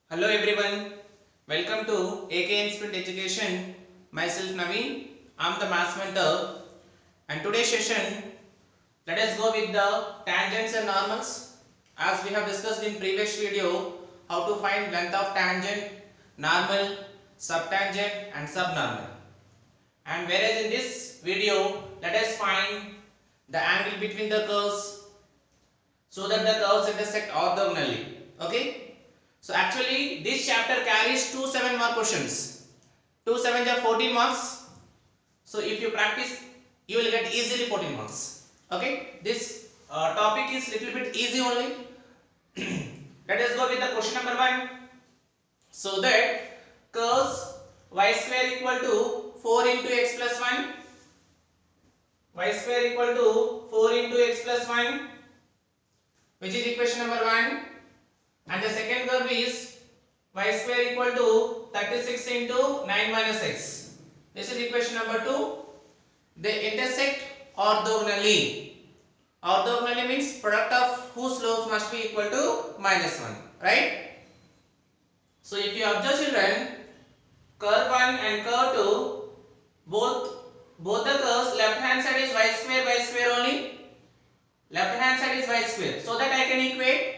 Hello everyone, welcome to AK Instant Education. Myself Naveen, I am the maths mentor, and today's session let us go with the tangents and normals. As we have discussed in previous video how to find length of tangent, normal, subtangent and subnormal. And whereas in this video let us find the angle between the curves so that the curves intersect orthogonally. Okay. So actually this chapter carries 2 7-mark questions. 2 7 are 14 marks. So if you practice you will get easily 14 marks. Okay. This topic is little bit easy only. Let us go with the question number 1. So that curves y square equal to 4 into x plus 1. Y square equal to 4 into x plus 1, which is equation number 1. And the second curve is y square equal to 36 into 9 minus x. This is equation number 2. They intersect orthogonally. Orthogonally means product of whose slopes must be equal to minus 1. Right? So if you observe children, curve 1 and curve 2, both the curves, left hand side is y square only. Left hand side is y square. So that I can equate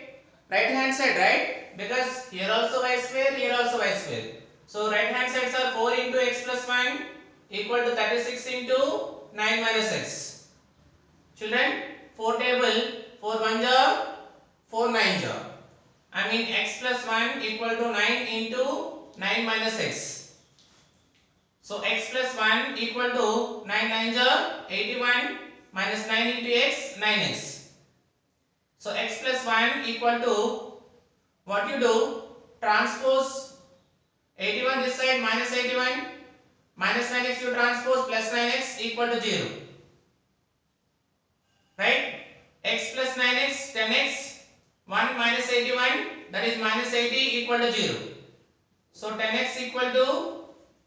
right hand side, right? Because here also y square, here also y square. So right hand sides are 4 into x plus 1 equal to 36 into 9 minus x. Children, 4 table, 4 1 jar, 4 9 jar. I mean x plus 1 equal to 9 into 9 minus x. So x plus 1 equal to 9 9 jar, 81 minus 9 into x, 9x. So x plus 1 equal to, what you do, transpose 81 this side minus 81, minus 9x you transpose plus 9x equal to 0. Right? X plus 9x, 10x, 1 minus 81, that is minus 80 equal to 0. So 10x equal to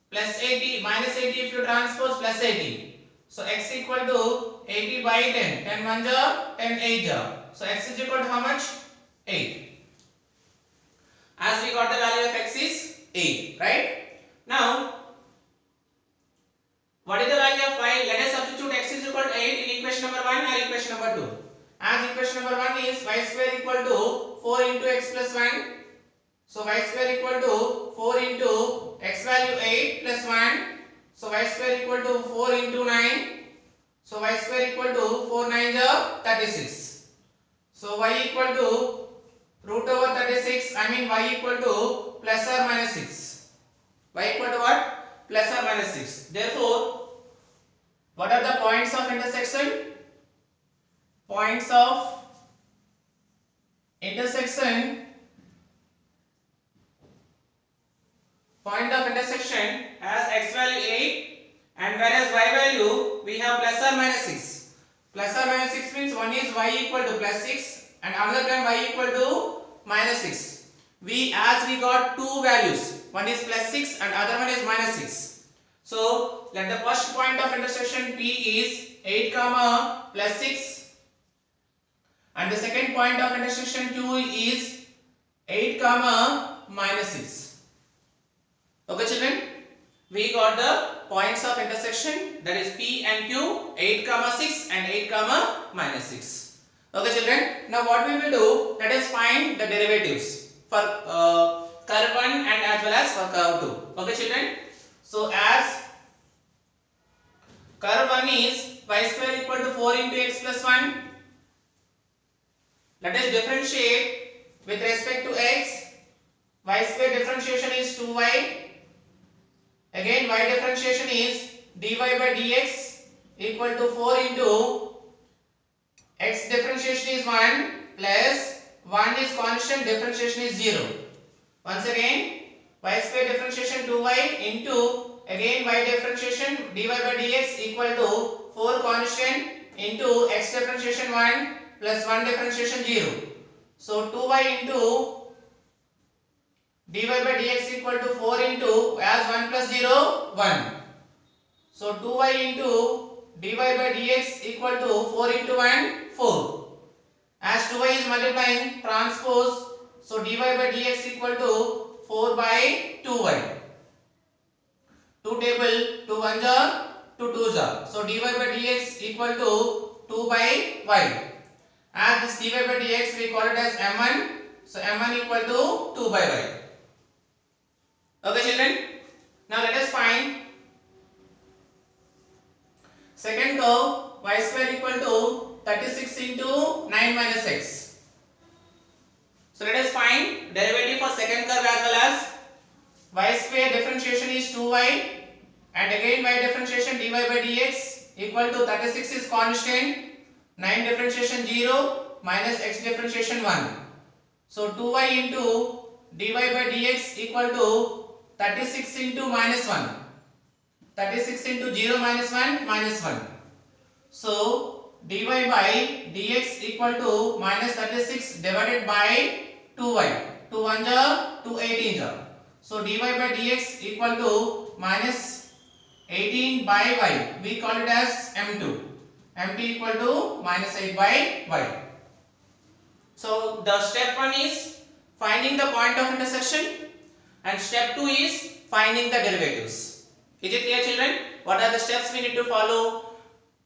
plus 80, minus 80 if you transpose plus 80. So x equal to 80 by 10, 10 1 jar, 10 8 jar. So x is equal to how much? 8. As we got the value of x is 8, right? Now, what is the value of y? Let us substitute x is equal to 8 in equation number 1 or equation number 2. As equation number 1 is y square equal to 4 into x plus 1. So y square equal to 4 into x value 8 plus 1. So y square equal to 4 into 9. So y square equal to 4 9 are 36. So y equal to root over 36, I mean y equal to plus or minus 6. Y equal to what? Plus or minus 6. Therefore, what are the points of intersection? Points of intersection. Point of intersection has x value 8 and whereas y value we have plus or minus 6. Plus or minus 6 means one is y equal to plus 6 and another time y equal to minus 6. As we got two values, one is plus 6 and other one is minus 6. So let the first point of intersection P is 8 comma plus 6 and the second point of intersection Q is 8 comma minus 6. Okay children, we got the points of intersection, that is P and Q, 8 comma 6 and 8 comma minus 6. Okay children, now what we will do, let us find the derivatives for curve 1 and as well as for curve 2. Okay children, so as curve 1 is y square equal to 4 into x plus 1, let us differentiate with respect to x. Y square differentiation is 2y. Again y differentiation is dy by dx equal to 4 into x differentiation is 1 plus 1 is constant, differentiation is 0. Once again y square differentiation 2y into again y differentiation dy by dx equal to 4 constant into x differentiation 1 plus 1 differentiation 0. So 2y into dy by dx equal to 4 into as 1 plus 0 1. So 2y into dy by dx equal to 4 into 1 4. As 2y is multiplying transpose, so dy by dx equal to 4 by 2y. 2 table 2 1 ja 2 2 ja. So dy by dx equal to 2 by y. As this dy by dx we call it as m1. So m1 equal to 2 by y. Okay children. Now let us find second curve y square equal to 36 into 9 minus x. So let us find derivative for second curve as well as y square differentiation is 2y and again y differentiation dy by dx equal to 36 is constant, 9 differentiation 0 minus x differentiation 1. So 2y into dy by dx equal to 36 into minus 1. 36 into 0 minus 1 minus 1. So dy by dx equal to minus 36 divided by 2y. 2 1 ja 2 18 ja. So dy by dx equal to minus 18 by y. We call it as m2. m2 equal to minus 8 by y. So the step 1 is finding the point of intersection and step 2 is finding the derivatives. Is it clear children? What are the steps we need to follow?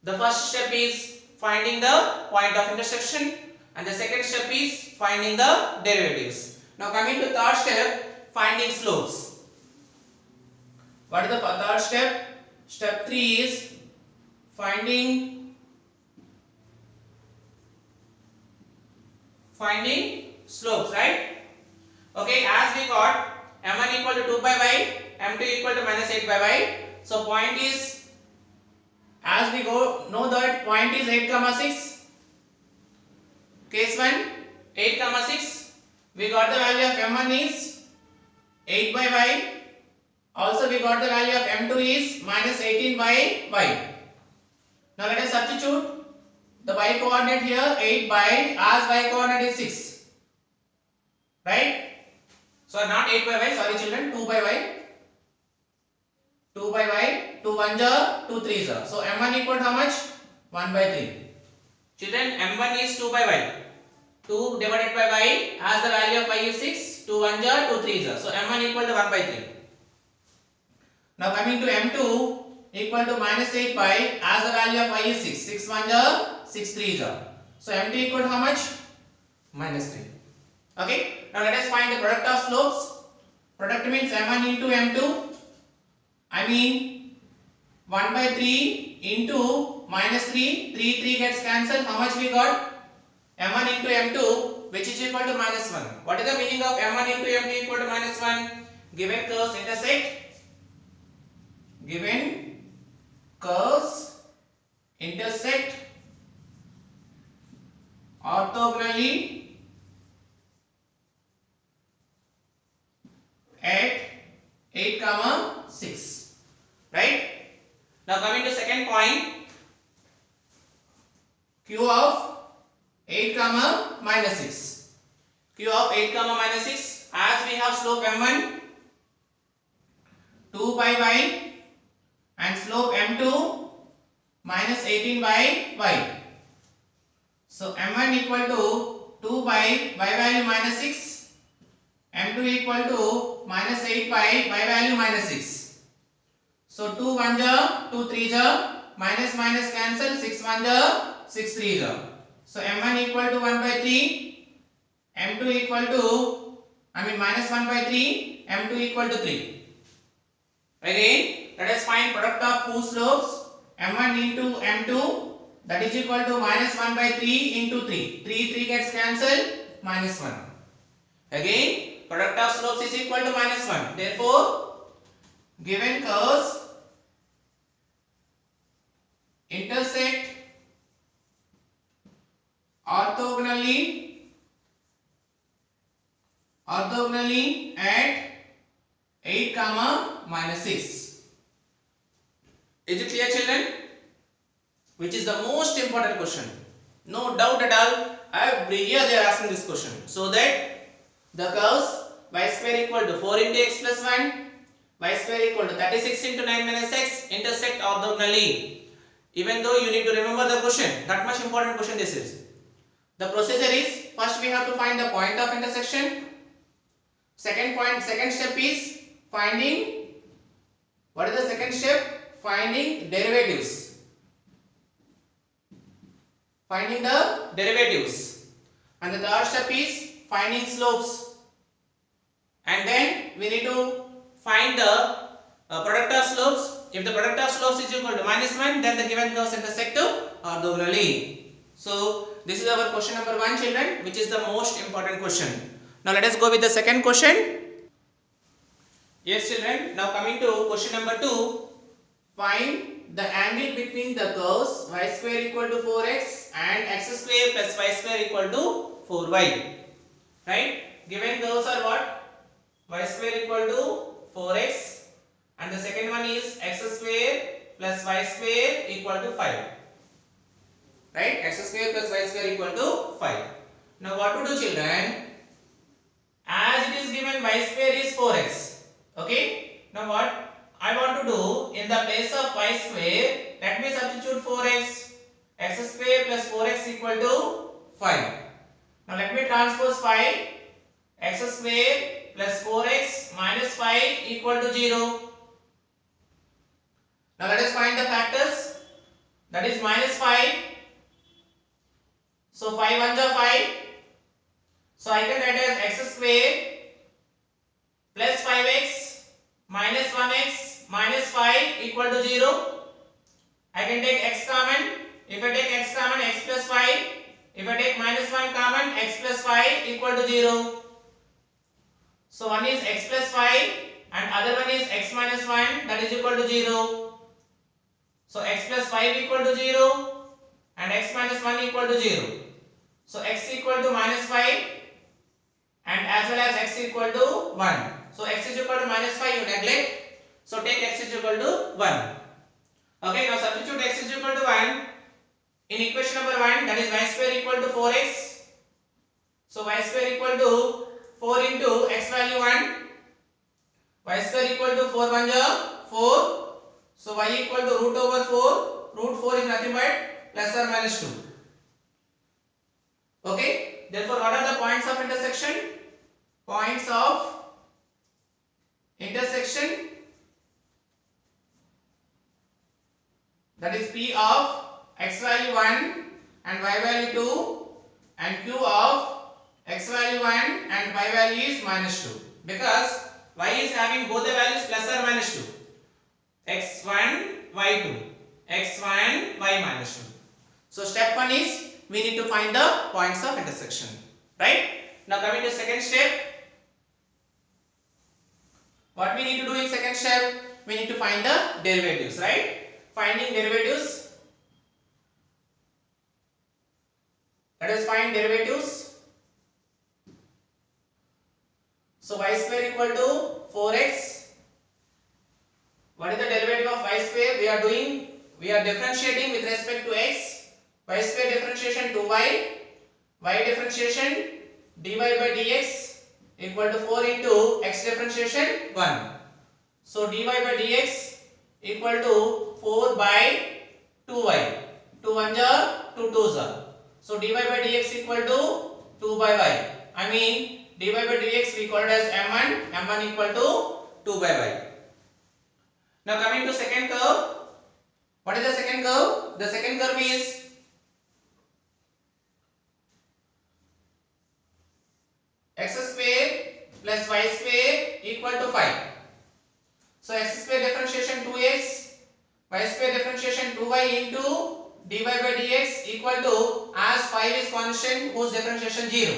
The first step is finding the point of intersection and the second step is finding the derivatives. Now coming to third step, finding slopes. What is the third step? Step 3 is finding slopes, right? Okay, as we got m1 equal to 2 by y, m2 equal to minus 8 by y. So point is, as we know that point is 8 comma 6. Case 1 8 comma 6. We got the value of m1 is 8 by y. Also we got the value of m2 is minus 18 by y. Now let us substitute the y coordinate here 8 by, as y coordinate is 6. Right? So not 8 by y, sorry children, 2 by y. 2 by y, 2 1 ja, 2 3 ja. So m1 equal to how much? 1 by 3. Children, m1 is 2 by y. 2 divided by y, as the value of y is 6, 2 1 ja, 2 3 ja. So m1 equal to 1 by 3. Now coming to m2 equal to minus 8 by, as the value of y is 6, 6 1 ja, 6 3 ja. So m2 equal to how much? Minus 3. Okay. Now let us find the product of slopes. Product means m1 into m2. I mean 1 by 3 into minus 3. 3 3 gets cancelled. How much we got? m1 into m2, which is equal to minus 1. What is the meaning of m1 into m2 equal to minus 1? Given curves intersect. Given curves intersect orthogonally at 8 comma 6. Right? Now coming to second point, q of 8 comma minus 6. Q of 8 comma minus 6, as we have slope m1 2 by y and slope m2 minus 18 by y. So m1 equal to 2 by y value minus 6, m2 equal to minus 8 by y value minus 6. So 2 1 ja, 2 3 ja, minus minus cancel, 6 1 ja, 6 3 ja. So m1 equal to 1 by 3, m2 equal to, minus 1 by 3, m2 equal to 3. Again, let us find product of two slopes, m1 into m2, that is equal to minus 1 by 3 into 3. 3 3 gets cancelled, minus 1. Again, product of slopes is equal to minus 1. Therefore, given curves intersect orthogonally at 8 comma minus 6. Is it clear children? Which is the most important question. No doubt at all, every year they are asking this question. So that the curves y square equal to 4 into x plus 1, y square equal to 36 into 9 minus x intersect orthogonally. Even though you need to remember the question, that much important question this is. The procedure is, first we have to find the point of intersection. Second step is finding, what is the second step? Finding derivatives. Finding the derivatives. And the third step is finding slopes. And then we need to find the product of slopes. If the product of slopes is equal to -1, then the given curves intersect orthogonally. So this is our question number 1, children, which is the most important question. Now let us go with the second question. Yes, children. Now coming to question number 2. Find the angle between the curves y square equal to 4x and x square plus y square equal to 4y. Right? Given curves are what? Y square equal to 4x and the second one is x square plus y square equal to 5. Right? X square plus y square equal to 5. Now what to do, children? As it is given y square is 4x. Okay? Now what I want to do, in the place of y square, let me substitute 4x. X square plus 4x equal to 5. Now let me transpose 5. X square plus 4x minus 5 equal to 0. Now let us find the factors. That is minus 5. So 5 ones are 5. So I can write as x square plus 5x minus 1x minus 5 equal to 0. I can take x common. If I take x common, x plus 5. If I take minus 1 common, x plus 5 equal to 0. So one is x plus 5 and other one is x minus 1, that is equal to 0. So x plus 5 equal to 0 and x minus 1 equal to 0. So x equal to minus 5 and as well as x equal to 1. So x is equal to minus 5 you neglect. So take x is equal to 1. Okay, now substitute x is equal to 1 in equation number 1, that is y square equal to 4x. So y square equal to 4 into x value 1. Y square equal to 4 1 4. So y equal to root over 4. Root 4 is nothing but plus or minus 2. Okay. Therefore, what are the points of intersection? Points of intersection, that is P of x value 1 and y value 2 and Q of x value 1 and y value is minus 2. Because y is having both the values plus or minus 2. x1, y2. x1, y minus 2. So step 1 is we need to find the points of intersection. Right? Now coming to second step. What we need to do in second step? We need to find the derivatives. Right? Finding derivatives. Let us find derivatives. So y square equal to 4x. What is the derivative of y square? We are differentiating with respect to x. Y square differentiation 2y. Y differentiation dy by dx equal to 4 into x differentiation 1. So dy by dx equal to 4 by 2y. 2 1s are 2 2s are. So dy by dx equal to 2 by y. I mean dy by dx we call it as m1. m1 equal to 2 by y. Now coming to second curve. What is the second curve? The second curve is x square plus y square equal to 5. So x square differentiation 2x, y square differentiation 2y into dy by dx equal to, as 5 is constant whose differentiation 0,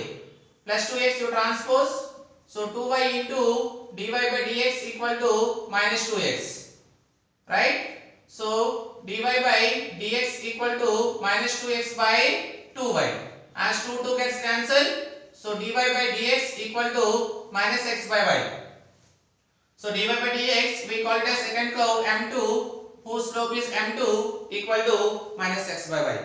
plus 2x you transpose. So 2y into dy by dx equal to minus 2x. Right? So dy by dx equal to minus 2x by 2y. As 2 gets cancelled. So dy by dx equal to minus x by y. So dy by dx we call it as second curve m2 whose slope is m2 equal to minus x by y.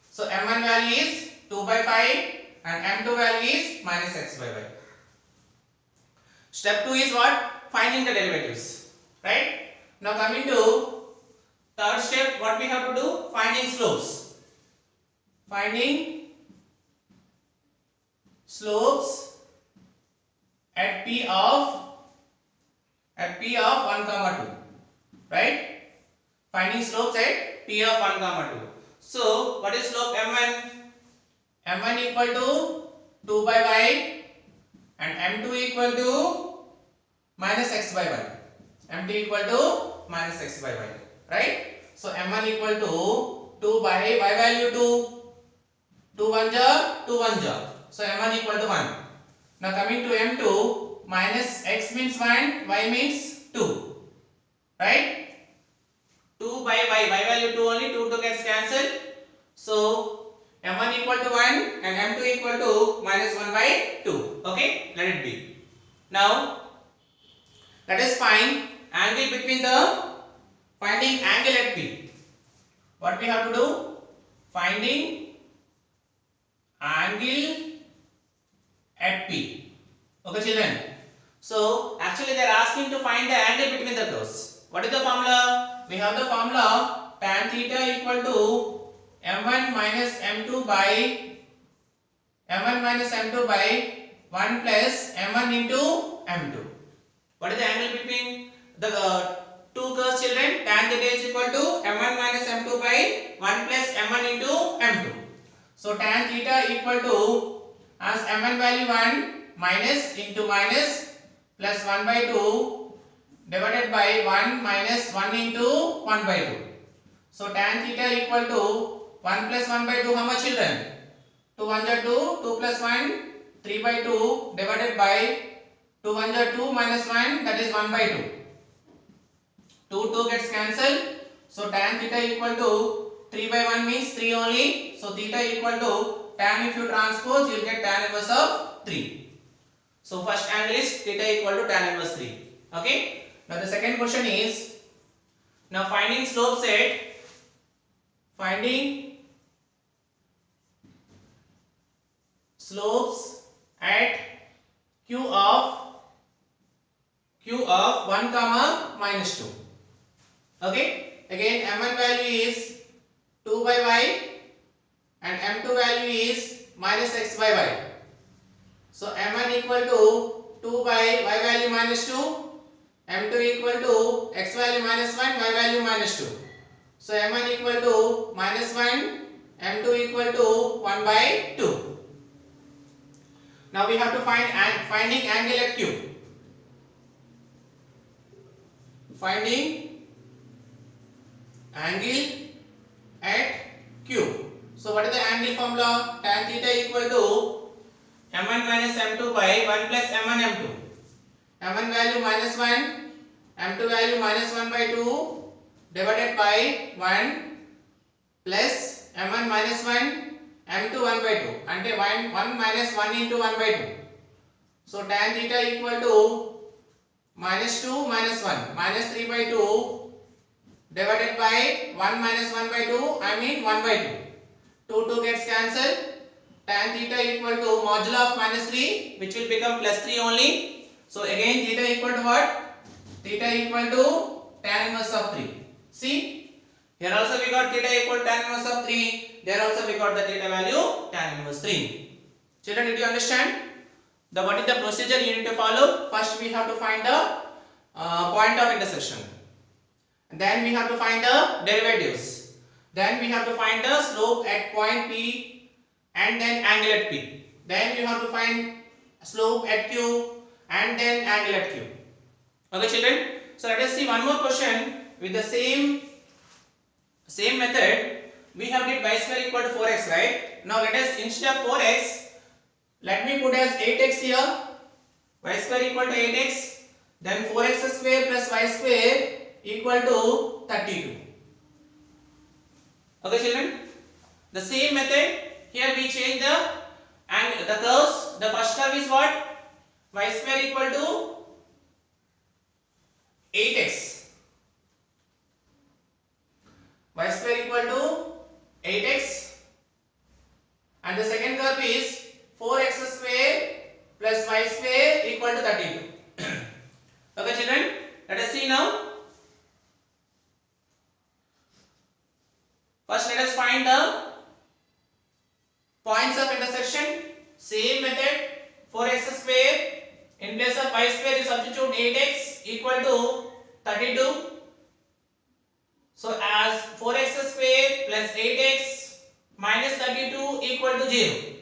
So m1 value is 2 by 5 and m2 value is minus x by y. Step 2 is what? Finding the derivatives. Right? Now coming to third step, what we have to do? Finding slopes. Finding slopes at P of 1 comma 2, right? Finding slopes at P of 1 comma 2. So what is slope m1? m1 equal to 2 by y and m2 equal to minus x by y. m2 equal to minus x by y, right? So m1 equal to 2 by y value 2. 2 1 ja 2 1 ja. So m1 equal to 1. Now coming to m2, minus x means 1, y means 2, right? 2 by y value 2 only, 2 gets cancelled. So m1 equal to 1 and m2 equal to minus 1 by 2. Okay, let it be. Now let us find angle between finding angle at P. What we have to do? Finding angle at P. Okay children. So actually they are asking to find the angle between the curves. What is the formula? We have the formula tan theta equal to m1 minus m2 by 1 plus m1 into m2. What is the angle between the two curves children? Tan theta is equal to m1 minus m2 by 1 plus m1 into m2. So tan theta equal to as m1 value 1 minus into minus plus 1 by 2 divided by 1 minus 1 into 1 by 2. So tan theta equal to 1 plus 1 by 2 how much children? 2 1 are 2, 2 plus 1 3 by 2 divided by 2 1 are 2 minus 1 that is 1 by 2. 2 gets cancelled. So tan theta equal to 3 by 1 means 3 only. So theta equal to tan if you transpose you will get tan inverse of 3. So first angle is theta equal to tan inverse 3. Okay. Now the second question is now finding slopes at Q of 1 comma minus 2. Okay. Again m1 value is 2 by y and m2 value is minus x by y. So m1 equal to 2 by y value minus 2, m2 equal to x value minus 1, y value minus 2. So m1 equal to minus 1, m2 equal to 1 by 2. Now we have to finding angle at Q. Finding angle at Q. So what is the angle formula? Tan theta equal to m1 minus m2 by 1 plus m1 m2. m1 value minus 1, m2 value minus 1 by 2 divided by 1 plus m1 minus 1, m2 1 by 2. Ante 1 minus 1 into 1 by 2. So tan theta equal to minus 2 minus 1 minus 3 by 2 divided by 1 minus 1 by 2 I mean 1 by 2. 2 gets cancelled. Tan theta equal to modulo of minus 3 which will become plus 3 only. So again theta equal to what? Theta equal to tan inverse of 3. See, here also we got theta equal to tan inverse of 3. There also we got the theta value tan inverse 3. Children, did you understand? What is the procedure you need to follow? First we have to find the point of intersection. Then we have to find the derivatives. Then we have to find the slope at point P and then angle at P. Then you have to find slope at Q and then angle at Q. Okay children. So let us see one more question with the same method. We have did y square equal to 4x, right? Now let us instead of 4x, let me put as 8x here. Y square equal to 8x. Then 4x square plus y square equal to 32. Okay children. The same method. Here we change the curves. The first curve is what? Y square equal to 8x. Y square equal to 8x. And the second curve is 4x square plus y square equal to 32. Okay children, let us see now. First let us find the points of intersection. Same method, 4x square in place square you substitute 8x equal to 32. So as 4x square plus 8x minus 32 equal to 0.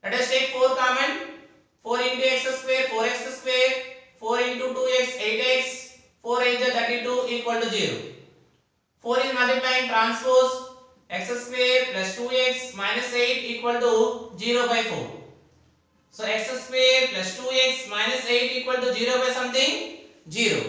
Let us take 4 common. 4 into x square 4x square, 4 into 2x 8x, 4 into 32 equal to 0. 4 is multiplying transpose x square plus 2x minus 8 equal to 0 by 4. So x square plus 2x minus 8 equal to 0 by something? 0.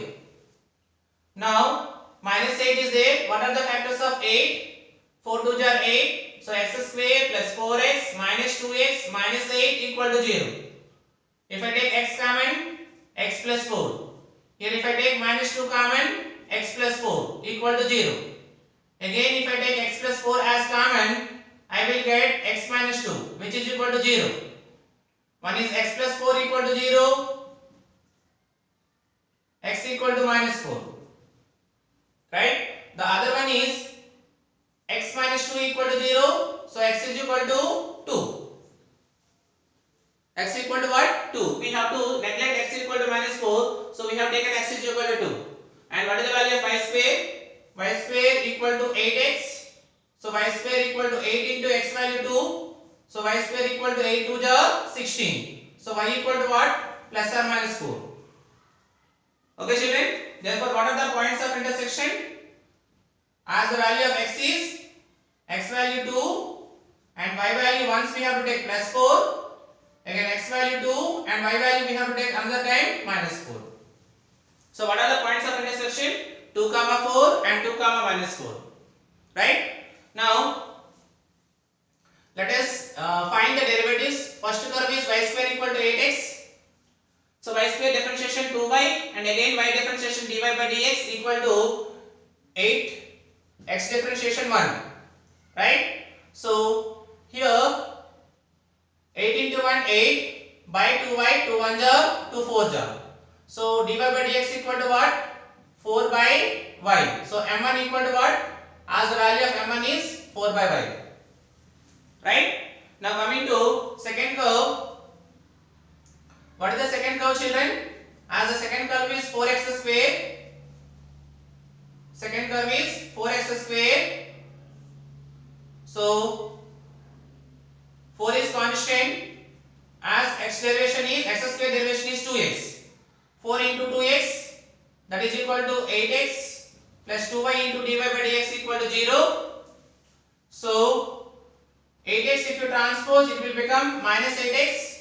Now minus 8 is there. What are the factors of 8? 4 2s are 8. So x square plus 4x minus 2x minus 8 equal to 0. If I take x common, x plus 4. Here if I take minus 2 common, x plus 4 equal to 0. Again if I take x plus 4 as common, I will get x minus 2 which is equal to 0. One is x plus 4 equal to 0, x equal to minus 4. Right? The other one is x minus 2 equal to 0, so x is equal to 2. X equal to what? 2. We have to neglect x equal to minus 4, so we have taken x is equal to 2. And what is the value of y square? Y square equal to 8x. So y square equal to 8 into x value 2. So y square equal to 8 to the 16. So y equal to what? Plus or minus 4. Okay children? Therefore what are the points of intersection? As the value of x is x value 2 and y value once we have to take plus 4. Again x value 2 and y value we have to take another time minus 4. So what are the points of intersection? 2 comma 4 and 2 comma minus 4. Right? Now let us find the derivatives. First curve is y square equal to 8x. So y square differentiation 2y and again y differentiation dy by dx equal to 8 x differentiation 1. Right? So here 8 into 1 8 by 2y 2 1 jar 2 4 jar. So dy by dx equal to what? 4 by y. So m1 equal to what? As the value of m1 is 4 by y. Right? Now coming to second curve. What is the second curve children? As the second curve is 4x square. Second curve is 4x square. So 4 is constant. As x derivation is x square derivation is 2x. 4 into 2x that is equal to 8x plus 2y into dy by dx equal to 0. So 8x if you transpose it will become minus 8x.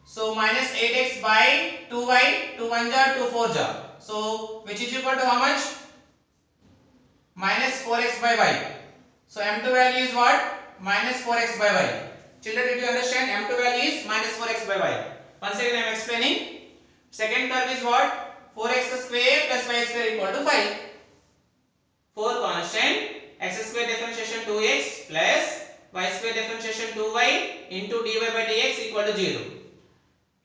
So minus 8x by 2y 2 1 jar 2 4 jar. So which is equal to how much? Minus 4x by y. So m2 value is what? Minus 4x by y. Children, did you understand? M2 value is minus 4x by y. Once again I am explaining. Second term is what? 4x square plus y square equal to 5. 4 constant. X square differentiation 2x plus y square differentiation 2y into dy by dx equal to 0.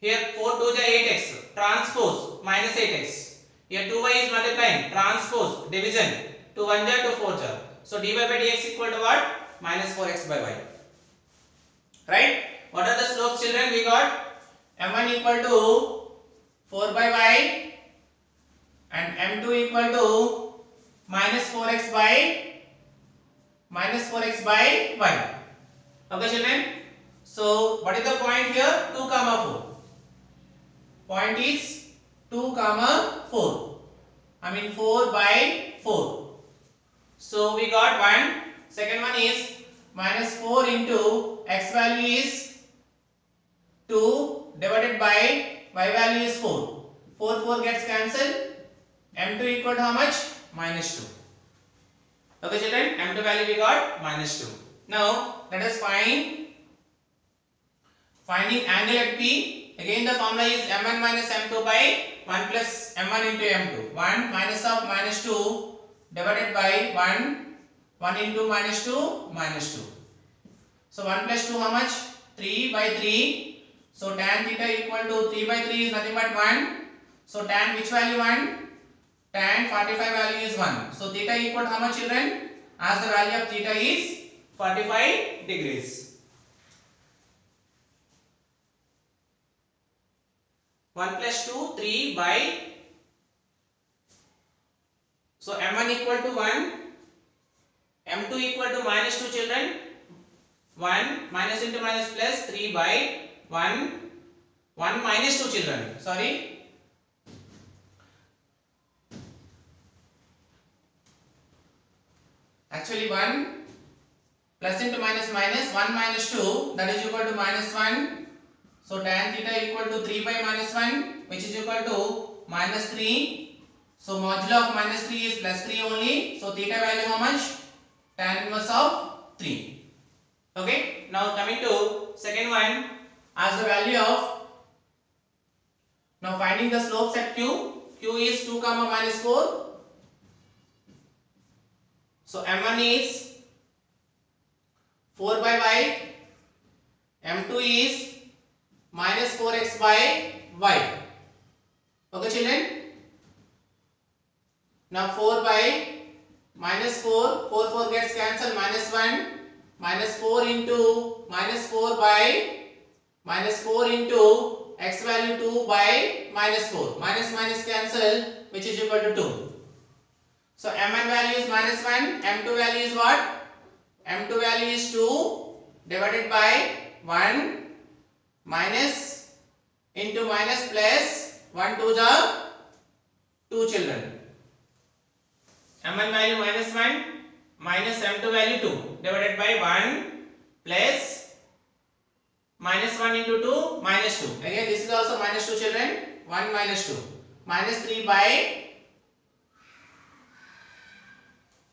Here 4 2 is 8x. Transpose minus 8x. Here 2y is multiplying. Transpose division. 2 1 jar 2 4 jar. So dy by dx equal to what? Minus 4x by y. Right? What are the slopes children? We got m1 equal to 4 by y and m2 equal to minus 4x by y. Okay children? So what is the point here? 2 comma 4. Point is 2 comma 4. I mean 4 by 4. So we got one. Second one is minus 4 into x value is 2 divided by y value is 4. 4 4 gets cancelled. M2 equal to how much? Minus 2. Okay children, M2 value we got minus 2. Now let us finding angle at P. Again the formula is m1 minus m2 by 1 plus m1 into m2. 1 minus of minus 2 divided by 1 into minus 2 minus 2. So 1 plus 2 how much? 3 by 3. So tan theta equal to 3 by 3 is nothing but 1. So tan which value 1? Tan 45 value is 1. So theta equal to how much children? As the value of theta is 45 degrees. 1 plus 2, 3 by, so m1 equal to 1, m2 equal to minus 2 children, 1 minus into minus plus 3 by 1, 1 minus 2 children, sorry. Actually 1 plus into minus minus 1 minus 2, that is equal to minus 1. So tan theta equal to 3 by minus 1, which is equal to minus 3. So modulo of minus 3 is plus 3 only. So theta value how much? Tan inverse of 3. Okay. Now coming to second one, as the value of, now finding the slopes at Q. Q is 2 comma minus 4. So m1 is 4 by y, m2 is minus 4x by y. Okay children. Now 4 by minus 4, 4 gets cancelled, minus 1, minus 4 into minus 4 by minus 4 into x value 2 by minus 4. Minus minus cancel, which is equal to 2. So m1 value is minus 1, m2 value is what? m2 value is 2 divided by 1 minus into minus plus 1 to the 2 children. m1 value minus 1 minus m2 value 2 divided by 1 plus minus 1 into 2 minus 2. Again this is also minus 2 children. 1 minus 2. Minus 3 by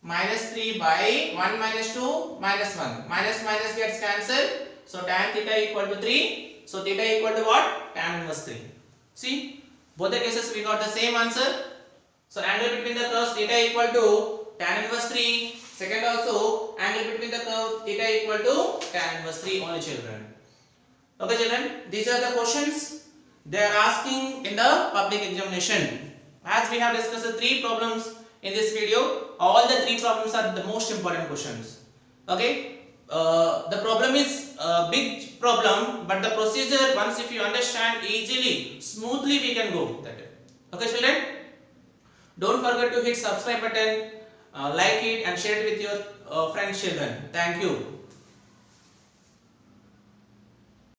minus 3 by 1 minus 2 minus 1. Minus minus gets cancelled. So tan theta equal to 3. So theta equal to what? Tan inverse 3. See, both the cases we got the same answer. So angle between the curves theta equal to tan inverse 3. Second also angle between the curve theta equal to tan inverse 3 only children. Okay children, these are the questions they are asking in the public examination. As we have discussed the 3 problems in this video, all the 3 problems are the most important questions. Okay. The problem is a big problem, but the procedure, once if you understand easily, smoothly we can go with that. Okay children, don't forget to hit subscribe button, like it and share it with your friends children. Thank you.